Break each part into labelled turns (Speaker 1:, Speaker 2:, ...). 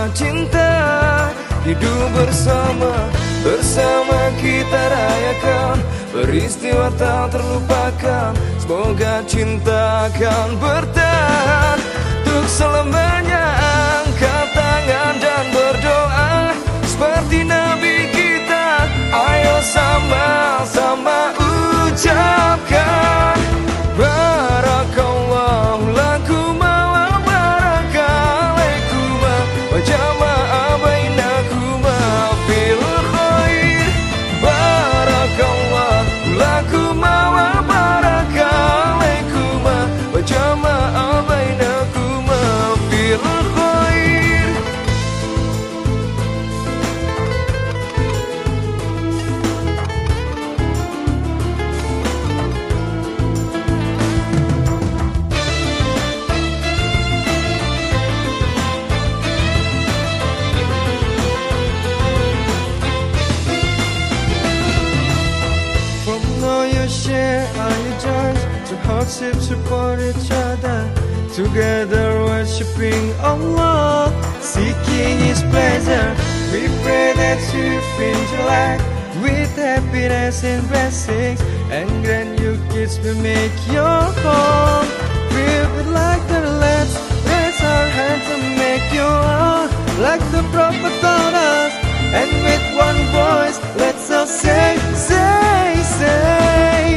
Speaker 1: semoga cinta hidup bersama kita rayakan peristiwa tak terlupakan. Semoga cinta akan bertahan untuk selamanya. Angkat tangan dan berdoa seperti Nabi kita. Ayo sama-sama ucapkan Barakallahu lakuma wa baraka alaikuma wa jama'a bainakuma fil khair. Barakallahu lakuma wa baraka alaikuma wa jama'a bainakuma fil khair. From all you share, all you joys, to hardship, support each other. Together worshipping Allah, seeking His pleasure. We pray that you fill your life with happiness and blessings, and grant you kids will make your home filled with like the lands. Raise our hands and make your own, like the Prophet taught us. And with one voice, let's all say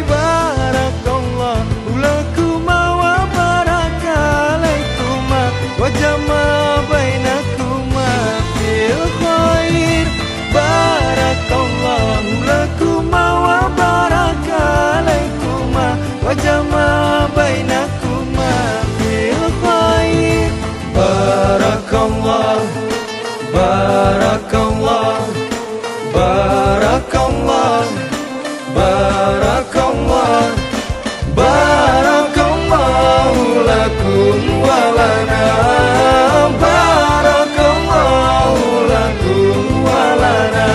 Speaker 1: Barakallahu lakuma wa baraka alaikuma wa jama'a bainakuma fil khair. Barakallahu lakuma wa baraka alaikuma wa jama'a bainakuma fil khair. Barakallahu, barakallahu, barakallahu, barakallahu, barakallahu lakum walana. Barakallahu lakum walana.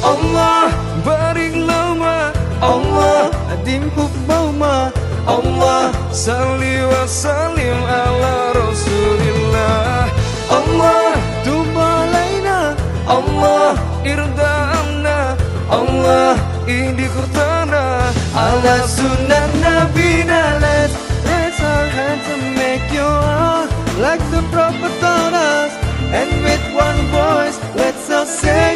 Speaker 1: Allah barik lama, Allah adim hubbahuma. Allah salli wa sallim ala Rasulillah. Allah tub alaina, Allah irda'amna, Allah ihdi qurtana ala sunnah nabina. Let's raise our hands and make your own, like the Prophet taught us. And with one voice, let's all say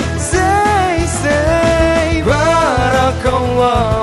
Speaker 1: Barakallah.